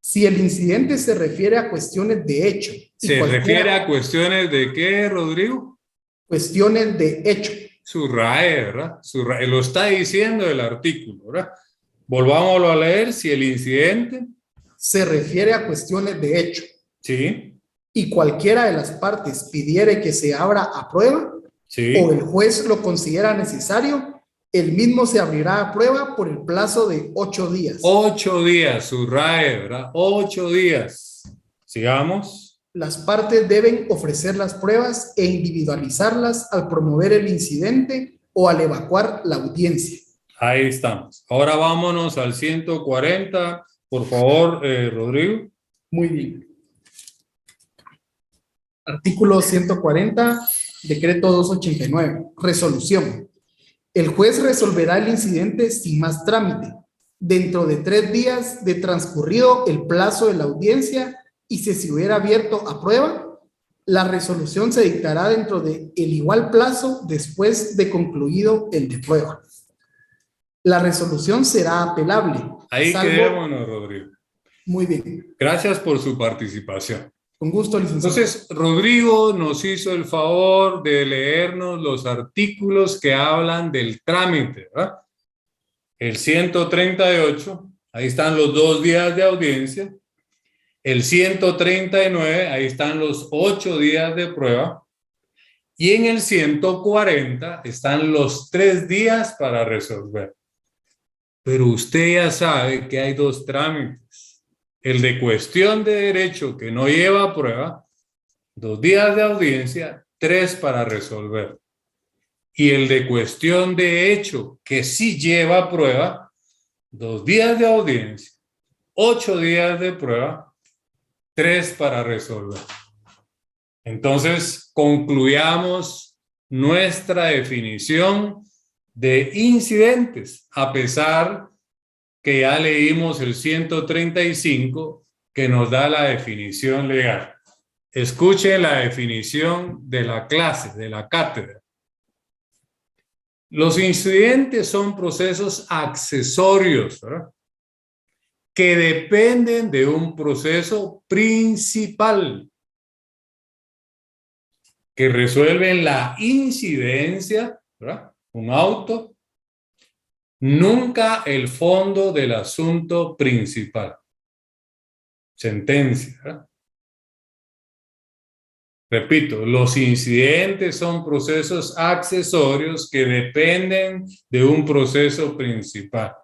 Si el incidente se refiere a cuestiones de hecho. ¿Se refiere a cuestiones de qué, Rodrigo? Cuestiones de hecho. Subraye, ¿verdad? Subraye. Lo está diciendo el artículo, ¿verdad? Volvámoslo a leer. Si el incidente se refiere a cuestiones de hecho. Sí. Y cualquiera de las partes pidiere que se abra a prueba, sí, o el juez lo considera necesario, el mismo se abrirá a prueba por el plazo de 8 días. 8 días, subraye, ¿verdad? 8 días. Sigamos. Las partes deben ofrecer las pruebas e individualizarlas al promover el incidente o al evacuar la audiencia. Ahí estamos. Ahora vámonos al 140, por favor, Rodrigo. Muy bien. Artículo 140, decreto 289. Resolución. El juez resolverá el incidente sin más trámite, dentro de 3 días de transcurrido el plazo de la audiencia, y si se hubiera abierto a prueba, la resolución se dictará dentro de el igual plazo después de concluido el de prueba. La resolución será apelable. Ahí quedémonos, Rodrigo. Muy bien. Gracias por su participación. Con gusto, licenciado. Entonces, Rodrigo nos hizo el favor de leernos los artículos que hablan del trámite, ¿verdad? El 138, ahí están los 2 días de audiencia. El 139, ahí están los 8 días de prueba. Y en el 140 están los 3 días para resolver. Pero usted ya sabe que hay 2 trámites. El de cuestión de derecho que no lleva a prueba, 2 días de audiencia, 3 para resolver. Y el de cuestión de hecho que sí lleva a prueba, 2 días de audiencia, 8 días de prueba, 3 para resolver. Entonces, concluyamos nuestra definición de incidentes, a pesar que ya leímos el 135, que nos da la definición legal. Escuchen la definición de la clase, de la cátedra. Los incidentes son procesos accesorios, ¿verdad?, que dependen de un proceso principal, que resuelven la incidencia, ¿verdad?, un auto, nunca el fondo del asunto principal. Sentencia, ¿verdad? Repito, los incidentes son procesos accesorios que dependen de un proceso principal,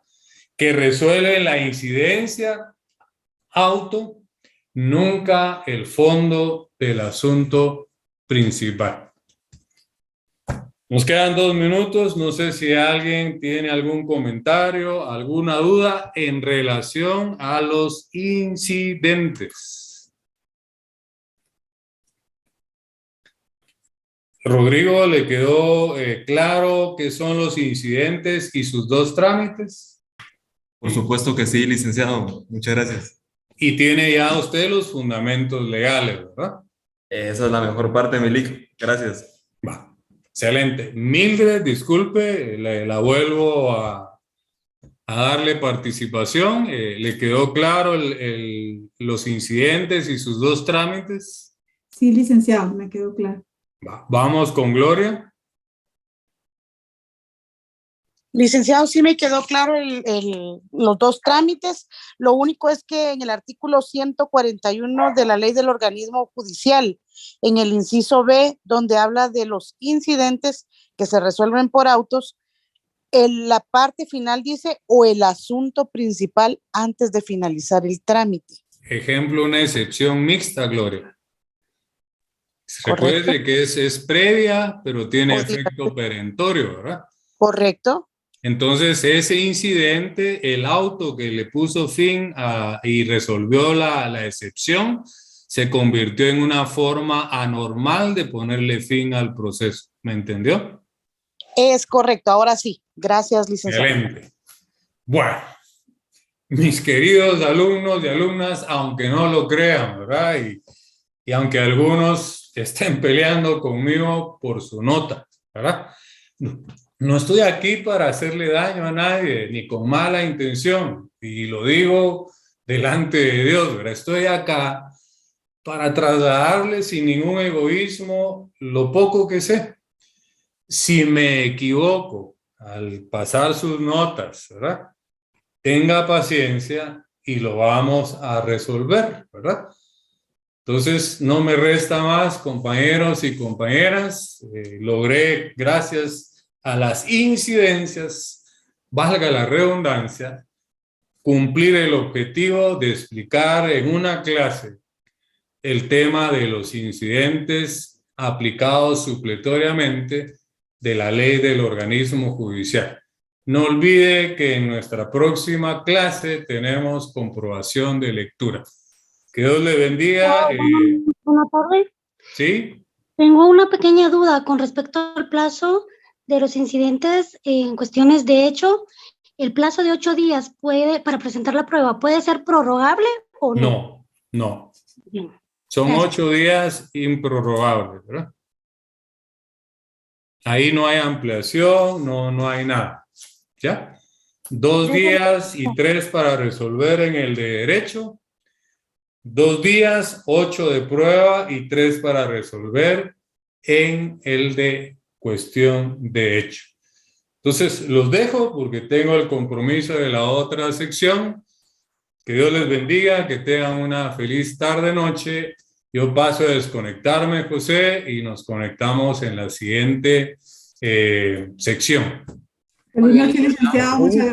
que resuelven la incidencia, auto, nunca el fondo del asunto principal. Nos quedan 2 minutos. No sé si alguien tiene algún comentario, alguna duda en relación a los incidentes. Rodrigo, ¿le quedó claro qué son los incidentes y sus 2 trámites? Por supuesto que sí, licenciado. Muchas gracias. Y tiene ya usted los fundamentos legales, ¿verdad? Esa es la mejor parte, Milik. Gracias. Va. Excelente. Mildred, disculpe, la vuelvo a darle participación. ¿Le quedó claro los incidentes y sus 2 trámites? Sí, licenciado, me quedó claro. Vamos con Gloria. Licenciado, sí me quedó claro los 2 trámites. Lo único es que en el artículo 141 de la ley del organismo judicial, en el inciso B, donde habla de los incidentes que se resuelven por autos, en la parte final dice o el asunto principal antes de finalizar el trámite. Ejemplo, una excepción mixta, Gloria. Recuerde que es previa, pero tiene efecto perentorio, ¿verdad? Correcto. Entonces, ese incidente, el auto que le puso fin y resolvió la excepción, se convirtió en una forma anormal de ponerle fin al proceso. ¿Me entendió? Es correcto, ahora sí. Gracias, licenciado. Excelente. Bueno, mis queridos alumnos y alumnas, aunque no lo crean, ¿verdad? Y aunque algunos estén peleando conmigo por su nota, ¿verdad? no estoy aquí para hacerle daño a nadie, ni con mala intención, y lo digo delante de Dios, ¿verdad? Estoy acá para trasladarle sin ningún egoísmo lo poco que sé. Si me equivoco al pasar sus notas, ¿verdad? Tenga paciencia y lo vamos a resolver, ¿verdad? Entonces, no me resta más, compañeros y compañeras. Logré, gracias a las incidencias, valga la redundancia, cumplir el objetivo de explicar en una clase el tema de los incidentes aplicados supletoriamente de la ley del organismo judicial. No olvide que en nuestra próxima clase tenemos comprobación de lectura. Que Dios le bendiga. Buenas tardes. ¿Sí? Tengo una pequeña duda con respecto al plazo de los incidentes en cuestiones de hecho. ¿El plazo de 8 días para presentar la prueba puede ser prorrogable o no? No, no. Bien. Son Gracias. 8 días improrrogables, ¿verdad? Ahí no hay ampliación, no hay nada. ¿Ya? 2 días y 3 para resolver en el de derecho. 2 días, 8 de prueba y 3 para resolver en el de cuestión de hecho. Entonces, los dejo porque tengo el compromiso de la otra sección. Que Dios les bendiga, que tengan una feliz tarde-noche. Yo paso a desconectarme, José, y nos conectamos en la siguiente sección. Feliz noche, licenciado. Muchas gracias.